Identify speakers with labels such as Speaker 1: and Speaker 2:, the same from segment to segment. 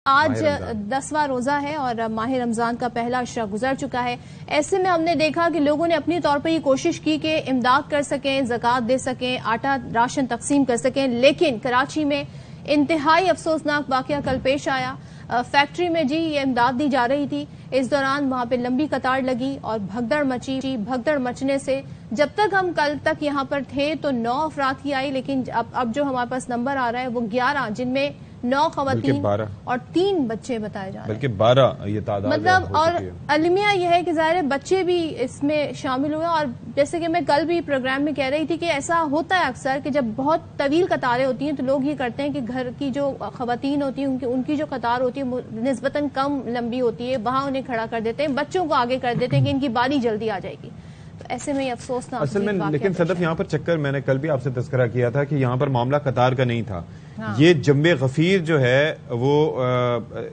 Speaker 1: آج 10واں روزہ ہے اور ماہ رمضان کا پہلا عشرہ گزر چکا ہے۔ ایسے میں ہم نے دیکھا کہ لوگوں نے اپنی طور پر یہ کوشش کی کہ امداد کر سکیں، زکوٰۃ دے سکیں، آٹا راشن تقسیم کر سکیں، لیکن کراچی میں انتہائی افسوسناک واقعہ کل پیش آیا۔ فیکٹری میں یہ امداد دی جا رہی تھی، اس دوران وہاں پہ لمبی قطار لگی اور بھگدڑ مچی۔ بھگدڑ مچنے سے جب تک ہم کل تک یہاں پر تھے تو 9 افراد کی آئی، لیکن اب جو ہمارے پاس نمبر آ رہا ہے وہ 11، جن میں 9 خواتین اور 3 بچے بتائے جا رہے ہیں،
Speaker 2: بلکہ 12 یہ تعداد
Speaker 1: مطلب۔ اور المیہ یہ ہے کہ ظاہر بچے بھی اس میں شامل ہوئے، اور جیسے کہ میں کل بھی پروگرام میں کہہ رہی تھی کہ ایسا ہوتا ہے اکثر کہ جب بہت طویل قطاریں ہوتی ہیں تو لوگ یہ کرتے ہیں کہ گھر کی جو خواتین ہوتی ہیں ان کی جو قطار ہوتی ہے نسبتاً کم لمبی ہوتی ہے، وہاں انہیں کھڑا کر دیتے ہیں، بچوں کو آگے کر دیتے ہیں کہ ان کی باری جلدی آ جائے گی۔ ایسے میں یہ افسوسناک
Speaker 2: اصل میں لیکن صدف یہاں پر چکر میں نے کل بھی آپ سے تذکرہ کیا تھا کہ یہاں پر معاملہ قطار کا نہیں تھا، یہ جنب غفیر جو ہے وہ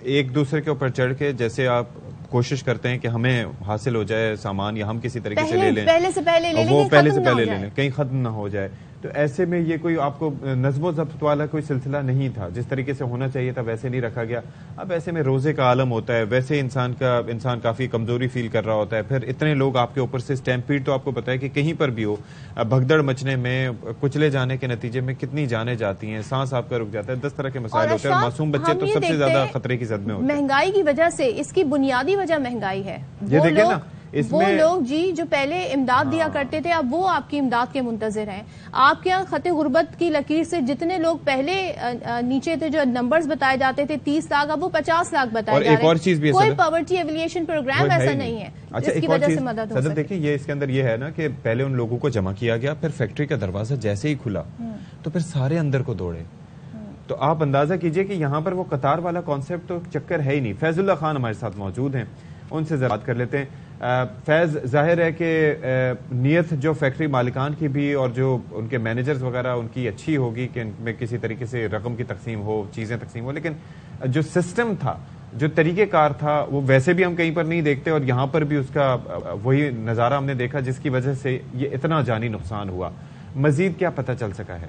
Speaker 2: ایک دوسرے کے اوپر چڑھ کے جیسے آپ کوشش کرتے ہیں کہ ہمیں حاصل ہو جائے سامان یا ہم کسی طریقے سے لے لیں،
Speaker 1: پہلے سے پہلے
Speaker 2: لے لیں، کہیں ختم نہ ہو جائے۔ تو ایسے میں یہ کوئی آپ کو نظم و ضبط والا کوئی سلسلہ نہیں تھا، جس طریقے سے ہونا چاہیے تھا ویسے نہیں رکھا گیا۔ اب ایسے میں روزے کا عالم ہوتا ہے، ویسے انسان کافی کمزوری فیل کر رہا ہوتا ہے، پھر اتنے لوگ آپ کے اوپر سے اسٹیمپیڈ، تو آپ کو پتا ہے کہ کہیں پر بھی ہو بھگدڑ مچنے میں کچلے جانے کے نتیجے میں کتنی جانیں جاتی ہیں، سانس آپ کا رک جاتا ہے، 10 طرح کے مسائل ہوتے ہیں، اور معصوم بچے تو سب سے زیادہ خطرے کی زد میں ہوتے ہیں۔
Speaker 1: مہنگائی کی وجہ سے اس کی بنیادی وجہ مہنگائی ہے۔
Speaker 2: یہ دیکھیں نا،
Speaker 1: وہ لوگ جو پہلے امداد دیا کرتے تھے اب وہ آپ کی امداد کے منتظر ہیں۔ آپ کے یہاں خط غربت کی لکیر سے جتنے لوگ پہلے نیچے تھے، جو نمبرز بتائے جاتے تھے 30 لاکھ، اب وہ 50 لاکھ بتائے جا رہے ہیں۔ کوئی پاورٹی ایویلیشن پروگرام ایسا نہیں ہے جس کی وجہ سے مدد ہو سکے۔
Speaker 2: دیکھیں یہ اس کے اندر یہ ہے نا کہ پہلے ان لوگوں کو جمع کیا گیا، پھر فیکٹری کا دروازہ جیسے ہی کھلا تو پھر سارے اندر کو دوڑے۔ تو آپ اندازہ کیجئے کہ یہاں پر وہ قطار والا کانسیپٹ تو چکر ہے ہی نہیں۔ فیض اللہ خان ہمارے ساتھ موجود ہیں، ان سے ذرا بات کر لیتے ہیں۔ فیض، ظاہر ہے کہ نیت جو فیکٹری مالکان کی بھی اور جو ان کے مینیجرز وغیرہ ان کی اچھی ہوگی کہ ان میں کسی طریقے سے رقم کی تقسیم ہو، چیزیں تقسیم ہو، لیکن جو سسٹم تھا، جو طریقہ کار تھا، وہ ویسے بھی ہم کہیں پر نہیں دیکھتے، اور یہاں پر بھی اس کا وہی نظارہ ہم نے دیکھا جس کی وجہ سے یہ اتنا جانی نقصان ہوا۔ مزید کیا پتہ چل سکا ہے؟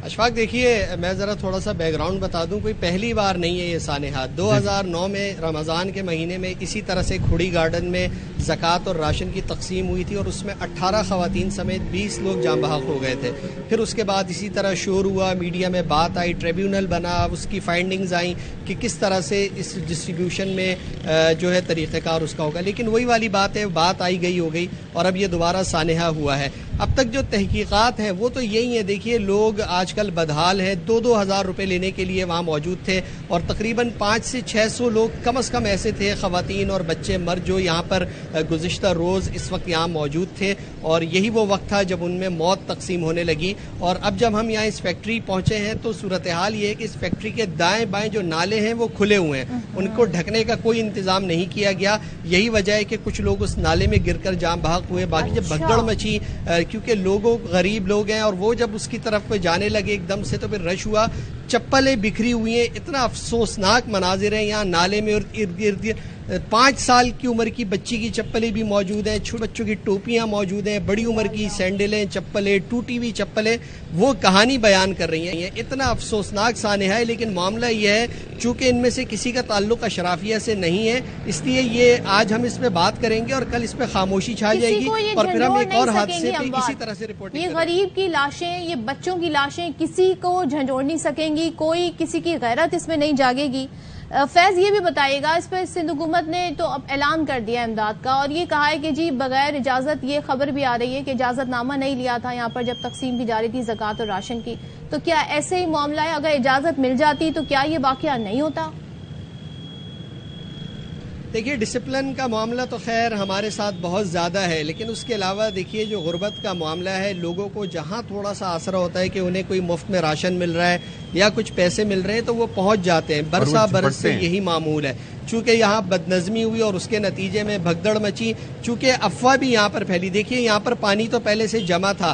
Speaker 3: اشفاق، دیکھیے میں ذرا تھوڑا سا بیک گراؤنڈ بتا دوں، کوئی پہلی بار نہیں ہے یہ سانحہ۔ 2009 میں رمضان کے مہینے میں اسی طرح سے کھڑی گارڈن میں زکوٰۃ اور راشن کی تقسیم ہوئی تھی، اور اس میں 18 خواتین سمیت 20 لوگ جاں بحق ہو گئے تھے۔ پھر اس کے بعد اسی طرح شور ہوا، میڈیا میں بات آئی، ٹریبیونل بنا، اس کی فائنڈنگز آئیں کہ کس طرح سے اس ڈسٹریبیوشن میں جو ہے طریقہ کار اس کا ہوگا، لیکن وہی والی بات ہے، بات آئی گئی ہو گئی اور اب یہ دوبارہ سانحہ ہوا ہے۔ اب تک جو تحقیقات ہیں وہ تو یہی ہے، دیکھیے لوگ آج کل بدحال ہے، 2-2 ہزار روپے لینے کے لیے وہاں موجود تھے، اور تقریباً 500 سے 600 لوگ کم از کم ایسے تھے، خواتین اور بچے مرد، جو یہاں پر گزشتہ روز اس وقت یہاں موجود تھے، اور یہی وہ وقت تھا جب ان میں موت تقسیم ہونے لگی۔ اور اب جب ہم یہاں اس فیکٹری پہنچے ہیں تو صورتحال یہ ہے کہ اس فیکٹری کے دائیں بائیں جو نالے ہیں وہ کھلے ہوئے ہیں، ان کو ڈھکنے کا کوئی انتظام نہیں کیا گیا۔ یہی وجہ ہے کہ کچھ لوگ اس نالے میں گر کر جاں بحق ہوئے۔ باقی جب بھگدڑ مچی، کیونکہ لوگوں غریب لوگ ہیں، اور وہ جب اس کی طرف جانے لگے ایک دم سے تو پھر رش ہوا، چپلیں بکھری ہوئی ہیں، اتنا افسوسناک مناظر ہیں یہاں نالے میں، اور ارد گرد 5 سال کی عمر کی بچی کی چپلیں بھی موجود ہیں، چھوٹے بچوں کی ٹوپیاں موجود ہیں، بڑی عمر کی سینڈلیں، چپلیں، ٹوٹی ہوئی چپلیں، وہ کہانی بیان کر رہی ہیں۔ اتنا افسوسناک سانحہ ہے، لیکن معاملہ یہ ہے چونکہ ان میں سے کسی کا تعلق اشرافیہ سے نہیں ہے، اس لیے یہ آج ہم اس پہ بات کریں گے اور کل اس پہ خاموشی چھا جائے گی، اور پھر ہم ایک اور حادثے پہ اسی طرح سے رپورٹنگ کریں گے۔
Speaker 1: یہ غریب کی لاشیں، یہ بچوں کی لاشیں کسی کو جھنجھوڑ نہیں سکیں گی، کوئی کسی کی غیرت اس میں نہیں جاگے گی۔ فیض، یہ بھی بتائیے گا، اس پہ سندھ حکومت نے تو اب اعلان کر دیا امداد کا، اور یہ کہا ہے کہ جی بغیر اجازت، یہ خبر بھی آ رہی ہے کہ اجازت نامہ نہیں لیا تھا یہاں پر جب تقسیم کی جا رہی تھی زکوٰۃ اور راشن کی، تو کیا ایسے ہی معاملہ ہے؟ اگر اجازت مل جاتی تو کیا یہ واقعہ نہیں ہوتا؟
Speaker 3: دیکھیے ڈسپلن کا معاملہ تو خیر ہمارے ساتھ بہت زیادہ ہے، لیکن اس کے علاوہ دیکھیے جو غربت کا معاملہ ہے، لوگوں کو جہاں تھوڑا سا آسرا ہوتا ہے کہ انہیں کوئی مفت میں راشن مل رہا ہے یا کچھ پیسے مل رہے ہیں تو وہ پہنچ جاتے ہیں، برسا برس سے یہی معمول ہے۔ چونکہ یہاں بدنظمی ہوئی اور اس کے نتیجے میں بھگدڑ مچی، چونکہ افواہ بھی یہاں پر پھیلی۔ دیکھیے یہاں پر پانی تو پہلے سے جمع تھا،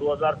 Speaker 4: 2000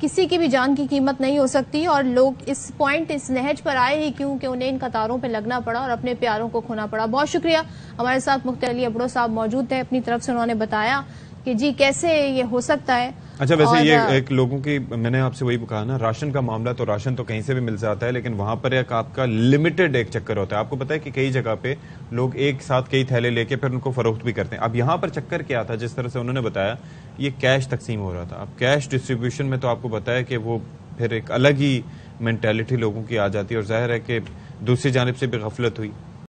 Speaker 1: کسی کی بھی جان کی قیمت نہیں ہو سکتی، اور لوگ اس پوائنٹ اس نہج پر آئے ہی کیوں کہ انہیں ان قطاروں پہ لگنا پڑا اور اپنے پیاروں کو کھونا پڑا۔ بہت شکریہ، ہمارے ساتھ مختار علی ابڑو صاحب موجود تھے، اپنی طرف سے انہوں نے بتایا کہ جی کیسے یہ ہو سکتا ہے۔
Speaker 2: اچھا ویسے یہ ایک لوگوں کی، میں نے آپ سے وہی کہا نا، راشن کا معاملہ تو راشن تو کہیں سے بھی مل جاتا ہے، لیکن وہاں پر ایک آپ کا لمیٹڈ ایک چکر ہوتا ہے۔ آپ کو پتا ہے کہ کئی جگہ پہ لوگ ایک ساتھ کئی تھیلے لے کے پھر ان کو فروخت بھی کرتے ہیں۔ اب یہاں پر چکر کیا تھا، جس طرح سے انہوں نے بتایا، یہ کیش تقسیم ہو رہا تھا۔ اب کیش ڈسٹریبیوشن میں تو آپ کو پتا ہے کہ وہ پھر ایک الگ ہی مینٹیلٹی لوگوں کی آ جاتی ہے، اور ظاہر ہے کہ دوسری جانب سے بھی غفلت ہوئی۔